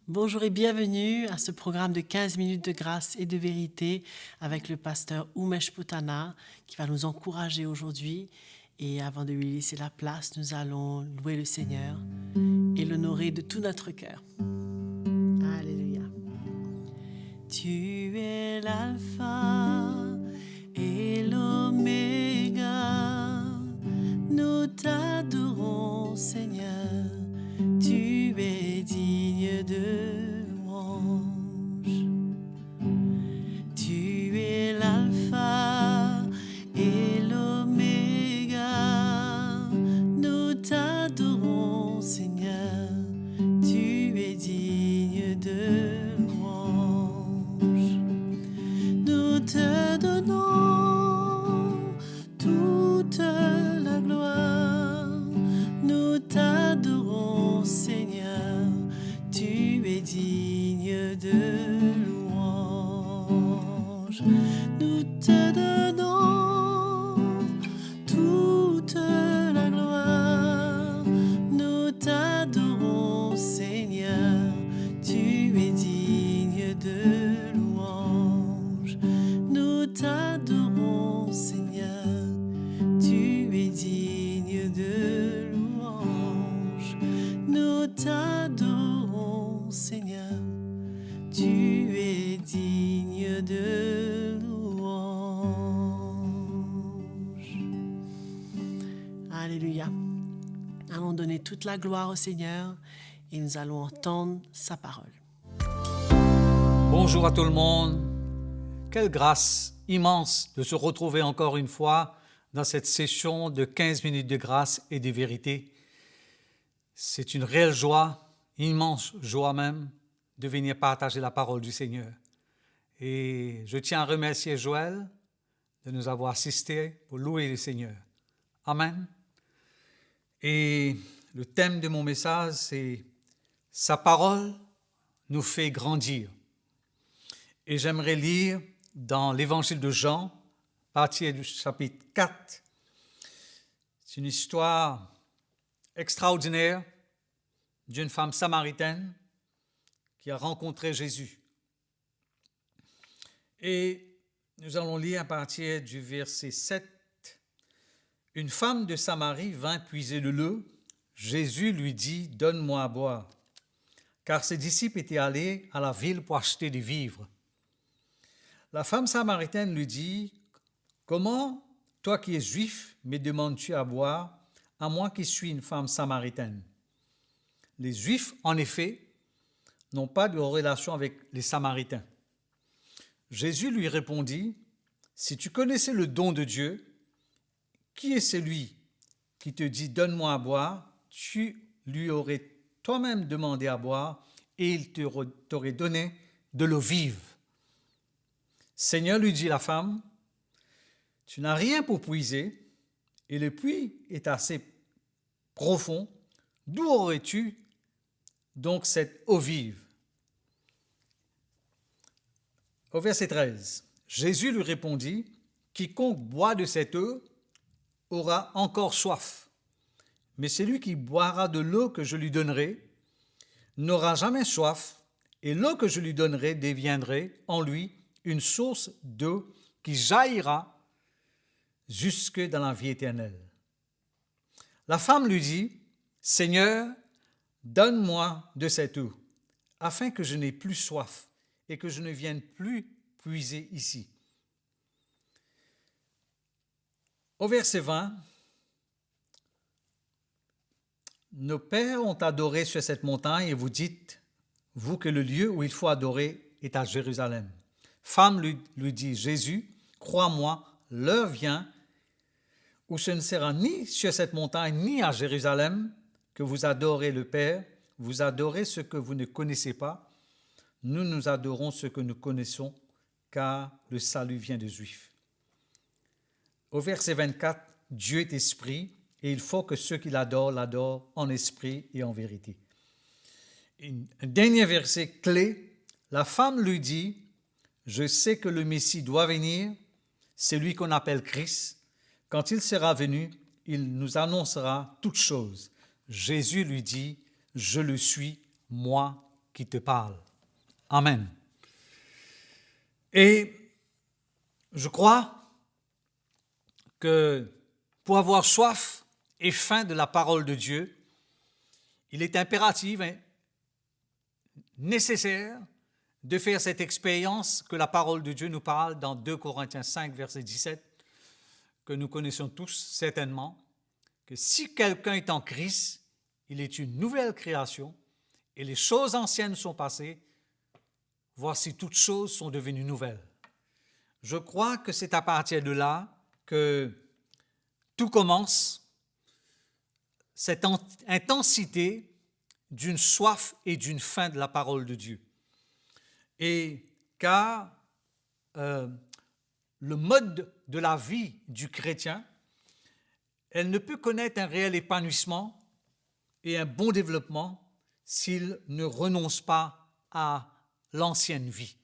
Bonjour et bienvenue à ce programme de 15 minutes de grâce et de vérité avec le pasteur Umesh Putana qui va nous encourager aujourd'hui. Et avant de lui laisser la place, nous allons louer le Seigneur et l'honorer de tout notre cœur. Alléluia. Tu es l'alpha et l'oméga, nous t'adorons Seigneur, tu es digne de louange. Tu es l'alpha et l'oméga, nous t'adorons Seigneur, tu es digne de louange. Nous te donnons toute la gloire, nous t'adorons Seigneur, tu es digne de louange. Nous te donnons toute la gloire, nous t'adorons Seigneur, tu es digne de louange. Nous t'adorons Seigneur, tu es digne de louange. Nous t'adorons Seigneur, tu es digne de louange. Alléluia. Allons donner toute la gloire au Seigneur et nous allons entendre sa parole. Bonjour à tout le monde. Quelle grâce immense de se retrouver encore une fois dans cette session de 15 minutes de grâce et de vérité. C'est une réelle joie, immense joie même, de venir partager la parole du Seigneur. Et je tiens à remercier Joël de nous avoir assistés pour louer le Seigneur. Amen. Et le thème de mon message, c'est « Sa parole nous fait grandir ». Et j'aimerais lire dans l'Évangile de Jean, à partir du chapitre 4. C'est une histoire extraordinaire d'une femme samaritaine qui a rencontré Jésus. Et nous allons lire à partir du verset 7. Une femme de Samarie vint puiser de l'eau. Jésus lui dit « Donne-moi à boire », car ses disciples étaient allés à la ville pour acheter des vivres. La femme samaritaine lui dit « Comment, toi qui es juif, me demandes-tu à boire, à moi qui suis une femme samaritaine ?» Les Juifs, en effet, n'ont pas de relation avec les Samaritains. Jésus lui répondit « Si tu connaissais le don de Dieu, qui est celui qui te dit « Donne-moi à boire », tu lui aurais toi-même demandé à boire et il t'aurait donné de l'eau vive. Seigneur, lui dit la femme, tu n'as rien pour puiser et le puits est assez profond. D'où aurais-tu donc cette eau vive? Au verset 13, Jésus lui répondit, quiconque boit de cette eau aura encore soif. Mais celui qui boira de l'eau que je lui donnerai n'aura jamais soif, et l'eau que je lui donnerai deviendra en lui une source d'eau qui jaillira jusque dans la vie éternelle. La femme lui dit, Seigneur, donne-moi de cette eau, afin que je n'ai plus soif et que je ne vienne plus puiser ici. Au verset 20, nos pères ont adoré sur cette montagne et vous dites, vous, que le lieu où il faut adorer est à Jérusalem. Femme lui dit, Jésus, crois-moi, l'heure vient où ce ne sera ni sur cette montagne ni à Jérusalem que vous adorez le Père, vous adorez ce que vous ne connaissez pas. Nous adorons ce que nous connaissons, car le salut vient des Juifs. Au verset 24, Dieu est esprit, et il faut que ceux qui l'adorent en esprit et en vérité. Un dernier verset clé, la femme lui dit, je sais que le Messie doit venir, c'est lui qu'on appelle Christ. Quand il sera venu, il nous annoncera toutes choses. Jésus lui dit, je le suis, moi qui te parle. Amen. Et je crois que pour avoir soif et faim de la parole de Dieu, il est impératif, nécessaire de faire cette expérience que la parole de Dieu nous parle dans 2 Corinthiens 5, verset 17, que nous connaissons tous certainement, que si quelqu'un est en Christ, il est une nouvelle création et les choses anciennes sont passées, voici toutes choses sont devenues nouvelles. Je crois que c'est à partir de là que tout commence, cette intensité d'une soif et d'une faim de la parole de Dieu. Et car le mode de la vie du chrétien, elle ne peut connaître un réel épanouissement et un bon développement s'il ne renonce pas à l'ancienne vie.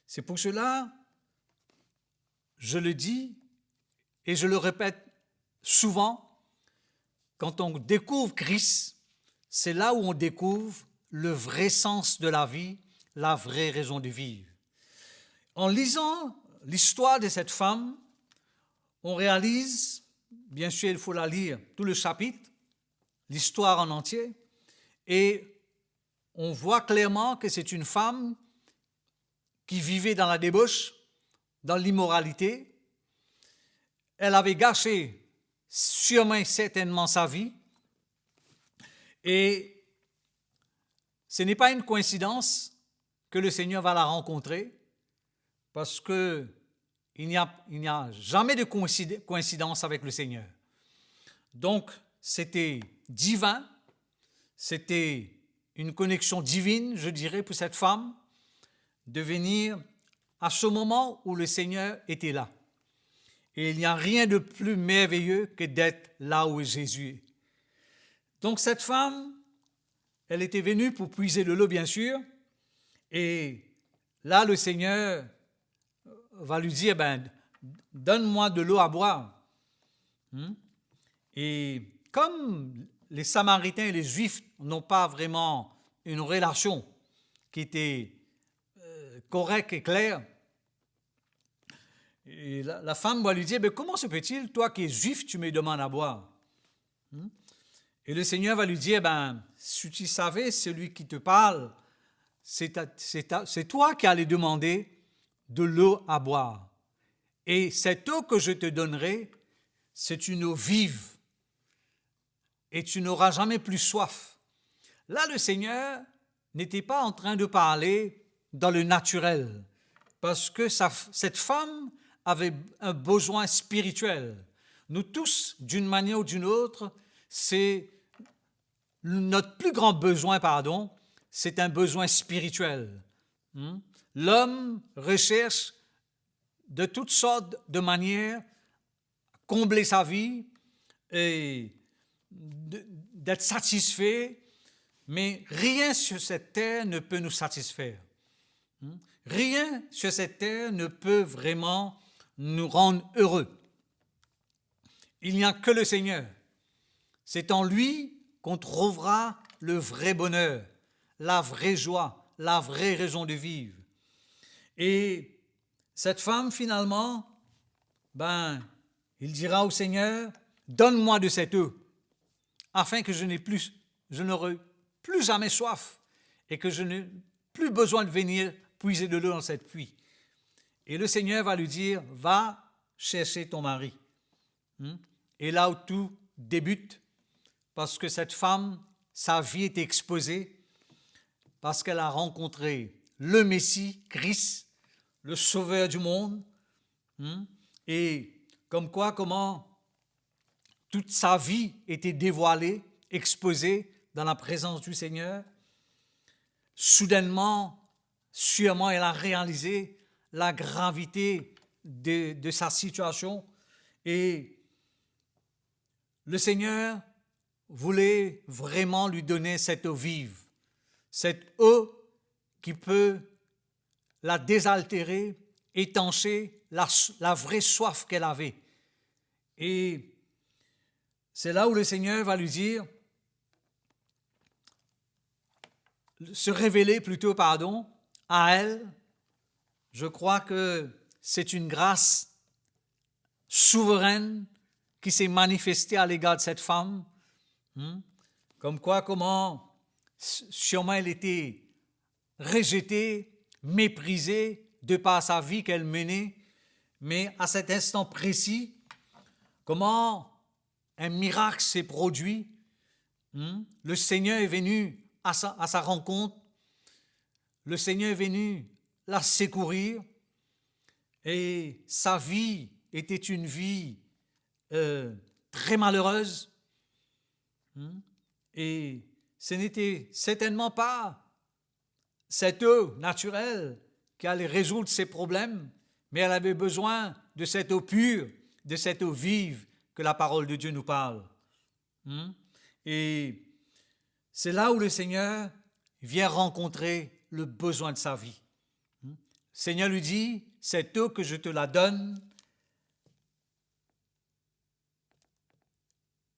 C'est pour cela, je le dis et je le répète souvent, quand on découvre Christ, c'est là où on découvre le vrai sens de la vie, la vraie raison de vivre. En lisant l'histoire de cette femme, on réalise, bien sûr il faut la lire, tout le chapitre, l'histoire en entier, et on voit clairement que c'est une femme qui vivait dans la débauche, dans l'immoralité. Elle avait gâché sûrement certainement sa vie, et ce n'est pas une coïncidence que le Seigneur va la rencontrer, parce que il n'y a jamais de coïncidence avec le Seigneur. Donc, c'était divin, c'était une connexion divine, je dirais, pour cette femme, de venir à ce moment où le Seigneur était là. Et il n'y a rien de plus merveilleux que d'être là où Jésus est. Donc cette femme, elle était venue pour puiser de l'eau, bien sûr, et là le Seigneur va lui dire, donne-moi de l'eau à boire. Et comme les Samaritains et les Juifs n'ont pas vraiment une relation qui était correcte et claire, et la femme va lui dire, comment se peut-il, toi qui es juif, tu me demandes à boire? Et le Seigneur va lui dire, si tu savais celui qui te parle, c'est toi qui allais demander de l'eau à boire. Et cette eau que je te donnerai, c'est une eau vive. Et tu n'auras jamais plus soif. Là, le Seigneur n'était pas en train de parler dans le naturel, parce que cette femme avait un besoin spirituel. Nous tous, d'une manière ou d'une autre, c'est notre plus grand besoin, c'est un besoin spirituel. L'homme recherche de toutes sortes de manières combler sa vie et d'être satisfait, mais rien sur cette terre ne peut nous satisfaire. Rien sur cette terre ne peut vraiment nous rendre heureux. Il n'y a que le Seigneur. C'est en lui qu'on trouvera le vrai bonheur, la vraie joie, la vraie raison de vivre. Et cette femme, finalement, il dira au Seigneur, donne-moi de cette eau, afin que je n'aurai plus jamais soif et que je n'ai plus besoin de venir puiser de l'eau dans cette puits. Et le Seigneur va lui dire, va chercher ton mari. Et là où tout débute, parce que cette femme, sa vie est exposée, parce qu'elle a rencontré le Messie, Christ, le Sauveur du monde, et comment toute sa vie était dévoilée, exposée dans la présence du Seigneur. Soudainement, sûrement, elle a réalisé la gravité de sa situation, et le Seigneur voulait vraiment lui donner cette eau vive, cette eau qui peut la désaltérer, étancher la vraie soif qu'elle avait. Et c'est là où le Seigneur va lui dire, se révéler plutôt, à elle. Je crois que c'est une grâce souveraine qui s'est manifestée à l'égard de cette femme. Comment sûrement elle était rejetée, méprisée de par sa vie qu'elle menait, mais à cet instant précis, comment un miracle s'est produit. Le Seigneur est venu à sa rencontre, le Seigneur est venu la secourir, et sa vie était une vie très malheureuse. Et ce n'était certainement pas cette eau naturelle qui allait résoudre ses problèmes, mais elle avait besoin de cette eau pure, de cette eau vive que la parole de Dieu nous parle. Et c'est là où le Seigneur vient rencontrer le besoin de sa vie. Le Seigneur lui dit, cette eau que je te la donne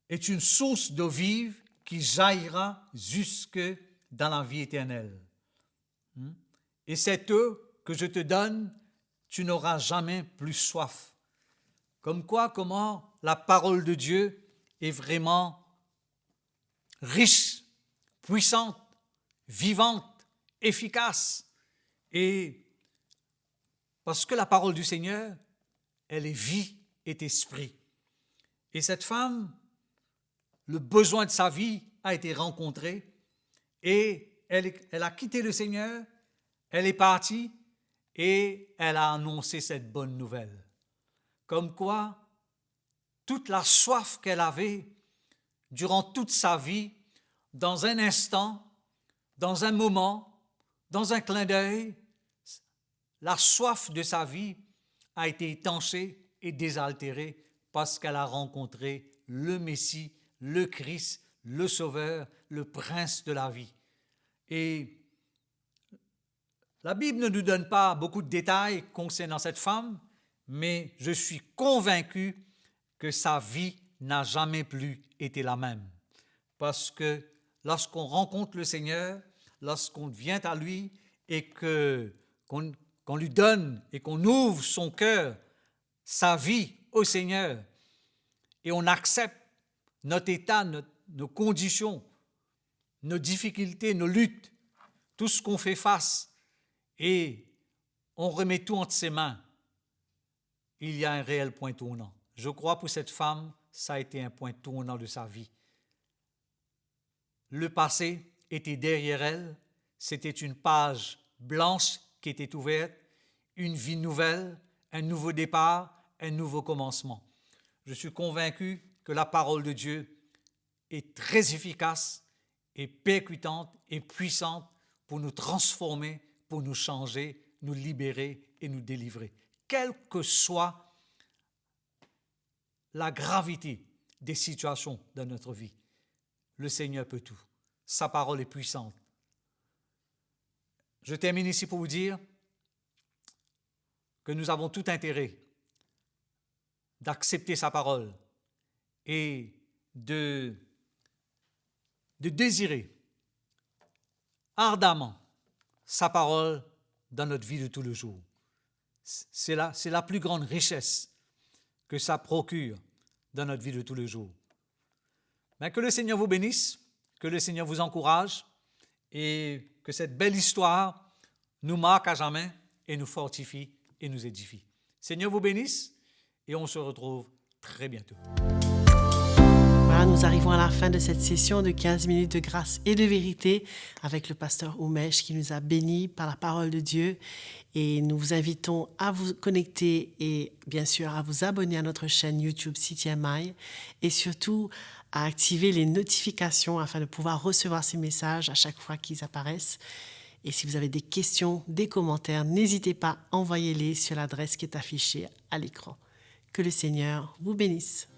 est une source d'eau vive qui jaillira jusque dans la vie éternelle. Et cette eau que je te donne, tu n'auras jamais plus soif. Comment la parole de Dieu est vraiment riche, puissante, vivante, efficace. Et parce que la parole du Seigneur, elle est vie et esprit. Et cette femme, le besoin de sa vie a été rencontré et elle a quitté le Seigneur, elle est partie et elle a annoncé cette bonne nouvelle. Comme quoi, toute la soif qu'elle avait durant toute sa vie, dans un instant, dans un moment, dans un clin d'œil, la soif de sa vie a été étanchée et désaltérée parce qu'elle a rencontré le Messie, le Christ, le Sauveur, le Prince de la vie. Et la Bible ne nous donne pas beaucoup de détails concernant cette femme, mais je suis convaincu que sa vie n'a jamais plus été la même. Parce que lorsqu'on rencontre le Seigneur, lorsqu'on vient à lui et qu'on lui donne et qu'on ouvre son cœur, sa vie au Seigneur, et on accepte notre état, nos conditions, nos difficultés, nos luttes, tout ce qu'on fait face, et on remet tout entre ses mains, il y a un réel point tournant. Je crois pour cette femme, ça a été un point tournant de sa vie. Le passé était derrière elle, c'était une page blanche qui était ouverte, une vie nouvelle, un nouveau départ, un nouveau commencement. Je suis convaincu que la parole de Dieu est très efficace et percutante et puissante pour nous transformer, pour nous changer, nous libérer et nous délivrer. Quelle que soit la gravité des situations de notre vie, le Seigneur peut tout. Sa parole est puissante. Je termine ici pour vous dire que nous avons tout intérêt d'accepter sa parole et de désirer ardemment sa parole dans notre vie de tous les jours. C'est la plus grande richesse que ça procure dans notre vie de tous les jours. Mais que le Seigneur vous bénisse, que le Seigneur vous encourage et que cette belle histoire nous marque à jamais et nous fortifie et nous édifie. Seigneur vous bénisse et on se retrouve très bientôt. Voilà, nous arrivons à la fin de cette session de 15 minutes de grâce et de vérité avec le pasteur Umesh qui nous a bénis par la parole de Dieu. Et nous vous invitons à vous connecter et bien sûr à vous abonner à notre chaîne YouTube CTMI et surtout à activer les notifications afin de pouvoir recevoir ces messages à chaque fois qu'ils apparaissent. Et si vous avez des questions, des commentaires, n'hésitez pas, envoyez-les sur l'adresse qui est affichée à l'écran. Que le Seigneur vous bénisse.